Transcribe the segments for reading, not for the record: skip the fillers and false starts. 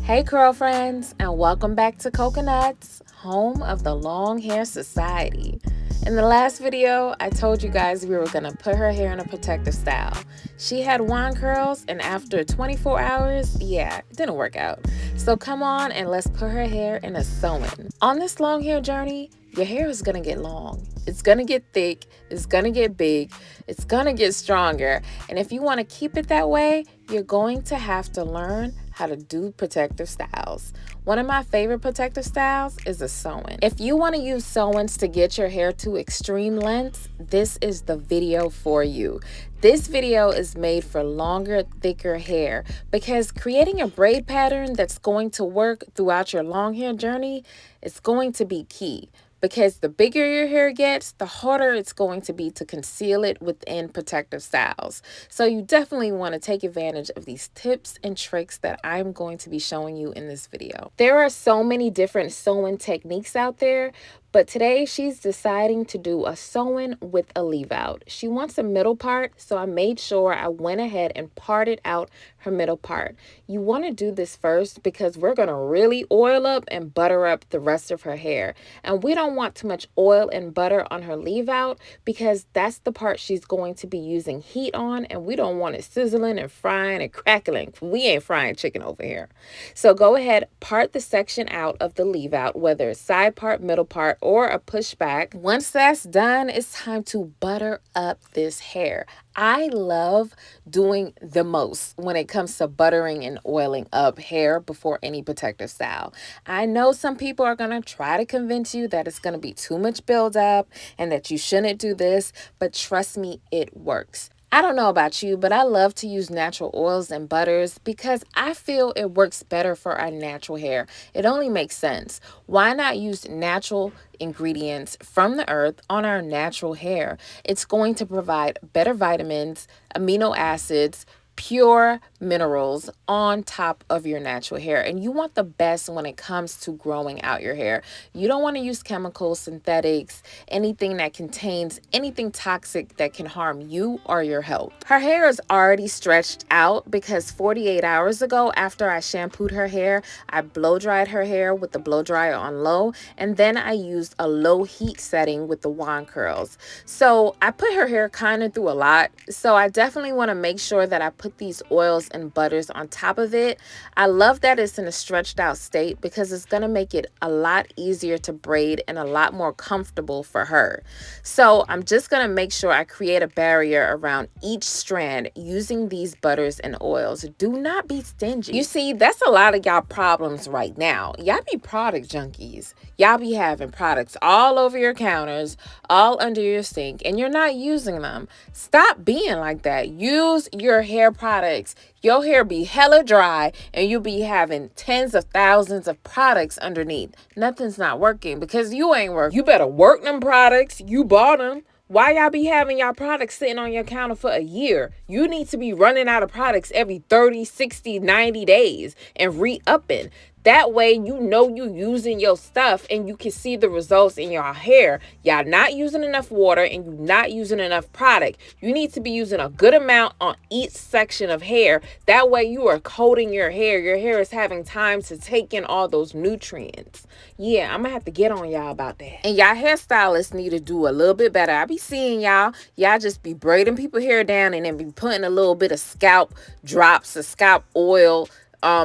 Hey curl friends, and welcome back to Cocaknotz, home of the Long Hair Society. In the last video, I told you guys we were going to put her hair in a protective style. She had wand curls, and after 24 hours, it didn't work out. So come on and let's put her hair in a sew-in. On this long hair journey, your hair is going to get long. It's going to get thick, it's going to get big, it's going to get stronger. And if you want to keep it that way, you're going to have to learn how to do protective styles. One of my favorite protective styles is a sew-in. If you want to use sew-ins to get your hair to extreme lengths, this is the video for you. This video is made for longer, thicker hair because creating a braid pattern that's going to work throughout your long hair journey is going to be key. Because the bigger your hair gets, the harder it's going to be to conceal it within protective styles. So you definitely want to take advantage of these tips and tricks that I'm going to be showing you in this video. There are so many different sew-in techniques out there, but today she's deciding to do a sew-in with a leave out. She wants a middle part, so I made sure I went ahead and parted out her middle part. You want to do this first because we're going to really oil up and butter up the rest of her hair. And we don't want too much oil and butter on her leave out because that's the part she's going to be using heat on, and we don't want it sizzling and frying and crackling. We ain't frying chicken over here. So go ahead, part the section out of the leave out, whether it's side part, middle part, or a pushback. Once that's done, it's time to butter up this hair. I love doing the most when it comes to buttering and oiling up hair before any protective style. I know some people are going to try to convince you that it's going to be too much buildup and that you shouldn't do this, but trust me, it works. I don't know about you, but I love to use natural oils and butters because I feel it works better for our natural hair. It only makes sense. Why not use natural ingredients from the earth on our natural hair? It's going to provide better vitamins, amino acids, pure minerals on top of your natural hair, and you want the best when it comes to growing out your hair. You don't want to use chemicals, synthetics, anything that contains anything toxic that can harm you or your health. Her hair is already stretched out because 48 hours ago, after I shampooed her hair, I blow dried her hair with the blow dryer on low, and then I used a low heat setting with the wand curls. So I put her hair kind of through a lot, so I definitely want to make sure that I put these oils and butters on top of it. I love that it's in a stretched out state because it's going to make it a lot easier to braid and a lot more comfortable for her. So I'm just going to make sure I create a barrier around each strand using these butters and oils. Do not be stingy. You see, that's a lot of y'all problems right now. Y'all be product junkies. Y'all be having products all over your counters, all under your sink, and you're not using them. Stop being like that. Use your hair products. Your hair be hella dry and you'll be having tens of thousands of products underneath. Nothing's not working because you ain't working. You better work them products. You bought them. Why y'all be having y'all products sitting on your counter for a year? You need to be running out of products every 30, 60, 90 days and re-upping. That way, you know you using your stuff and you can see the results in your hair. Y'all not using enough water and you not using enough product. You need to be using a good amount on each section of hair. That way, you are coating your hair. Your hair is having time to take in all those nutrients. Yeah, I'm going to have to get on y'all about that. And y'all hairstylists need to do a little bit better. I be seeing y'all just be braiding people hair down and then be putting a little bit of scalp drops, of scalp oil,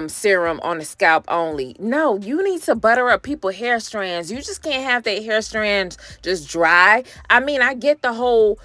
serum on the scalp only. No, you need to butter up people's hair strands. You just can't have their hair strands just dry. I mean, I get the whole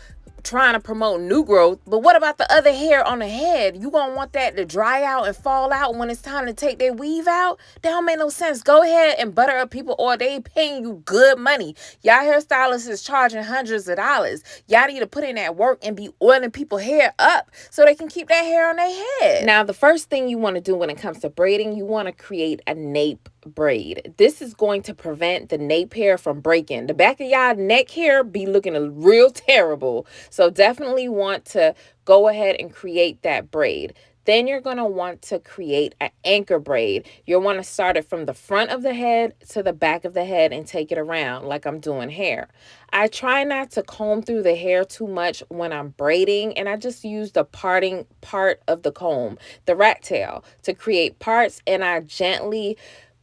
trying to promote new growth, but what about the other hair on the head? You gonna want that to dry out and fall out when it's time to take their weave out? That don't make no sense. Go ahead and butter up people, or they paying you good money. Y'all hairstylists is charging hundreds of dollars. Y'all need to put in that work and be oiling people's hair up so they can keep that hair on their head. Now, the first thing you want to do when it comes to braiding, you want to create a nape braid. This is going to prevent the nape hair from breaking. The back of y'all neck hair be looking real terrible. So definitely want to go ahead and create that braid. Then you're going to want to create an anchor braid. You'll want to start it from the front of the head to the back of the head and take it around like I'm doing hair. I try not to comb through the hair too much when I'm braiding, and I just use the parting part of the comb, the rat tail, to create parts, and I gently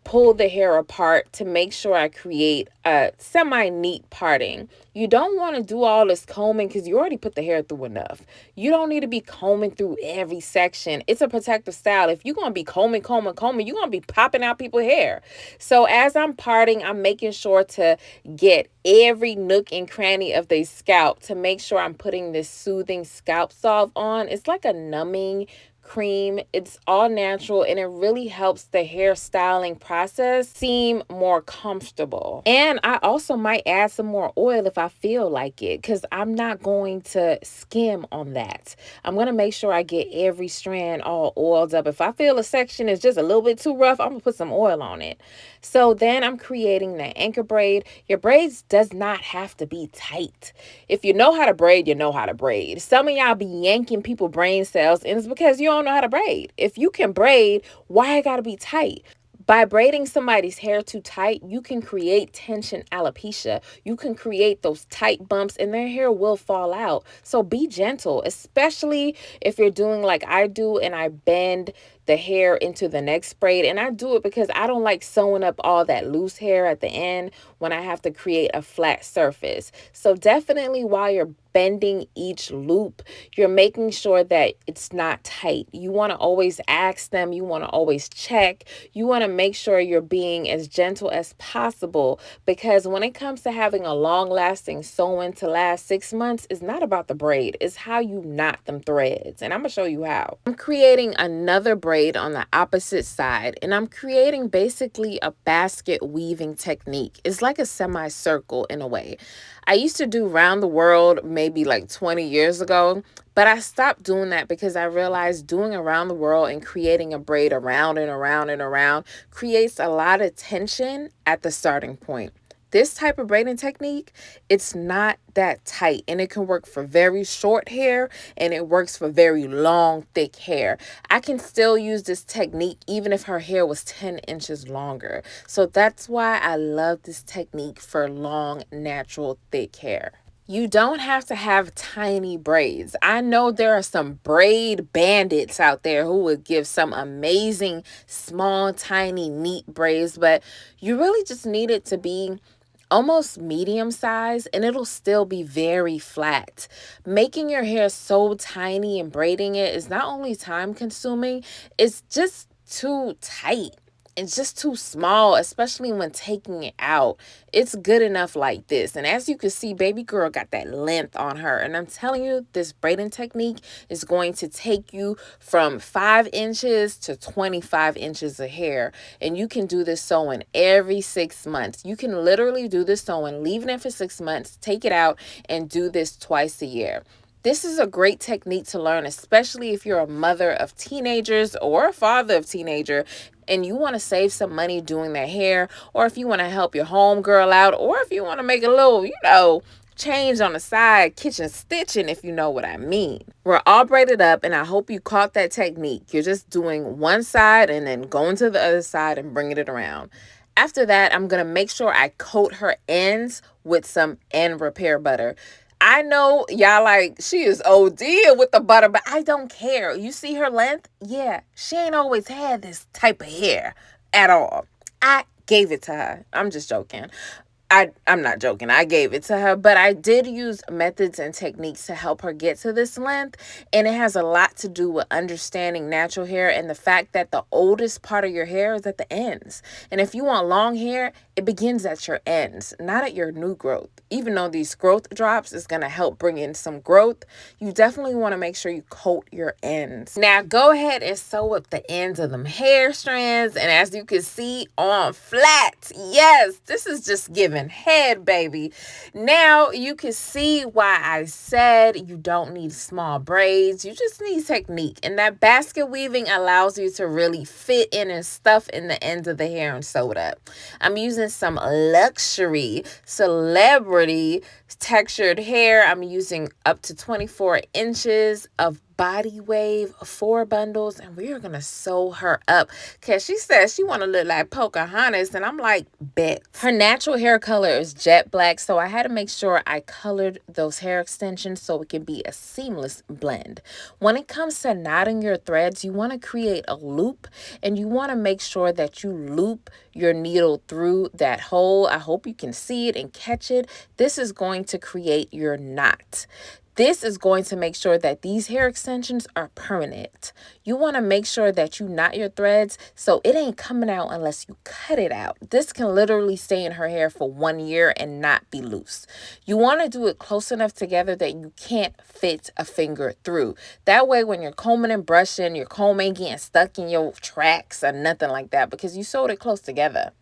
pull the hair apart to make sure I create a semi-neat parting. You don't want to do all this combing because you already put the hair through enough. You don't need to be combing through every section. It's a protective style. If you're going to be combing, you're going to be popping out people's hair. So as I'm parting, I'm making sure to get every nook and cranny of their scalp to make sure I'm putting this soothing scalp salve on. It's like a numbing cream. It's all natural and it really helps the hairstyling process seem more comfortable. And I also might add some more oil if I feel like it, because I'm not going to skim on that. I'm going to make sure I get every strand all oiled up. If I feel a section is just a little bit too rough, I'm going to put some oil on it. So then I'm creating the anchor braid. Your braids does not have to be tight. If you know how to braid, you know how to braid. Some of y'all be yanking people brain cells, and it's because you don't know how to braid. If you can braid, why it gotta be tight? By braiding somebody's hair too tight, you can create tension alopecia. You can create those tight bumps and their hair will fall out. So be gentle, especially if you're doing like I do and I bend the hair into the next braid. And I do it because I don't like sewing up all that loose hair at the end when I have to create a flat surface. So definitely while you're bending each loop, you're making sure that it's not tight. You want to always ask them, you want to always check, you want to make sure you're being as gentle as possible, because when it comes to having a long-lasting sewing to last 6 months, it's not about the braid, it's how you knot them threads, and I'm gonna show you how. I'm creating another braid on the opposite side, and I'm creating basically a basket weaving technique. It's like a semicircle in a way. I used to do round the world maybe like 20 years ago, but I stopped doing that because I realized doing around the world and creating a braid around and around and around creates a lot of tension at the starting point. This type of braiding technique, it's not that tight, and it can work for very short hair and it works for very long, thick hair. I can still use this technique even if her hair was 10 inches longer. So that's why I love this technique for long, natural, thick hair. You don't have to have tiny braids. I know there are some braid bandits out there who would give some amazing, small, tiny, neat braids, but you really just need it to be almost medium size and it'll still be very flat. Making your hair so tiny and braiding it is not only time consuming, it's just too tight. It's just too small, especially when taking it out. It's good enough like this. And as you can see, baby girl got that length on her. And I'm telling you, this braiding technique is going to take you from 5 inches to 25 inches of hair. And you can do this sewing every 6 months. You can literally do this sewing, leaving it for 6 months, take it out, and do this twice a year. This is a great technique to learn, especially if you're a mother of teenagers or a father of teenager and you want to save some money doing their hair, or if you want to help your homegirl out, or if you want to make a little, change on the side, kitchen stitching, if you know what I mean. We're all braided up, and I hope you caught that technique. You're just doing one side and then going to the other side and bringing it around. After that, I'm going to make sure I coat her ends with some end repair butter. I know y'all like, she is OD with the butter, but I don't care. You see her length? Yeah, she ain't always had this type of hair at all. I gave it to her. I'm just joking. I'm not joking. I gave it to her, but I did use methods and techniques to help her get to this length. And it has a lot to do with understanding natural hair and the fact that the oldest part of your hair is at the ends. And if you want long hair, it begins at your ends, not at your new growth. Even though these growth drops is going to help bring in some growth, you definitely want to make sure you coat your ends. Now go ahead and sew up the ends of them hair strands. And as you can see, on flat. Yes, this is just giving head, baby. Now you can see why I said you don't need small braids. You just need technique. And that basket weaving allows you to really fit in and stuff in the ends of the hair and sew it up. I'm using some luxury celebrity textured hair. I'm using up to 24 inches of body wave, 4 bundles, and we are gonna sew her up because she says she want to look like Pocahontas, and I'm like, bet. Her natural hair color is jet black, so I had to make sure I colored those hair extensions so it can be a seamless blend. When it comes to knotting your threads, you want to create a loop, and you want to make sure that you loop your needle through that hole. I hope you can see it and catch it. This is going to create your knot. This is going to make sure that these hair extensions are permanent. You want to make sure that you knot your threads so it ain't coming out unless you cut it out. This can literally stay in her hair for 1 year and not be loose. You want to do it close enough together that you can't fit a finger through. That way when you're combing and brushing, your comb ain't getting stuck in your tracks or nothing like that because you sewed it close together.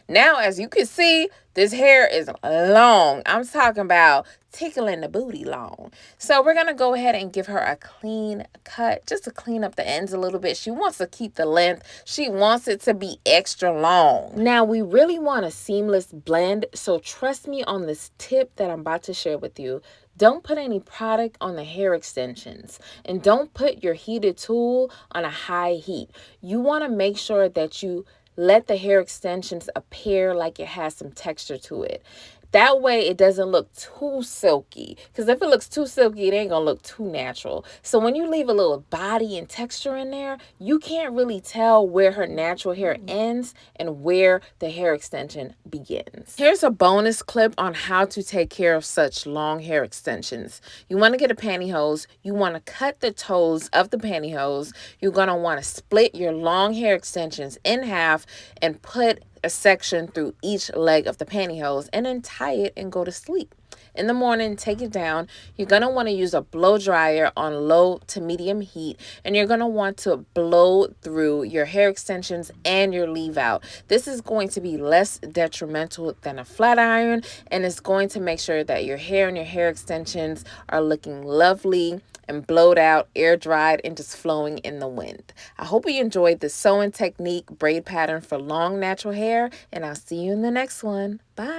Now, as you can see, this hair is long. I'm talking about tickling the booty long. So we're going to go ahead and give her a clean cut just to clean up the ends a little bit. She wants to keep the length. She wants it to be extra long. Now, we really want a seamless blend. So trust me on this tip that I'm about to share with you. Don't put any product on the hair extensions, and don't put your heated tool on a high heat. You want to make sure that you let the hair extensions appear like it has some texture to it. That way it doesn't look too silky, because if it looks too silky, it ain't gonna look too natural. So when you leave a little body and texture in there, you can't really tell where her natural hair ends and where the hair extension begins. Here's a bonus clip on how to take care of such long hair extensions. You want to get a pantyhose. You want to cut the toes of the pantyhose. You're gonna want to split your long hair extensions in half and put a section through each leg of the pantyhose and then tie it and go to sleep. In the morning, take it down. You're going to want to use a blow dryer on low to medium heat, and you're going to want to blow through your hair extensions and your leave out. This is going to be less detrimental than a flat iron, and it's going to make sure that your hair and your hair extensions are looking lovely and blowed out, air dried, and just flowing in the wind. I hope you enjoyed the sewing technique braid pattern for long natural hair, and I'll see you in the next one. Bye.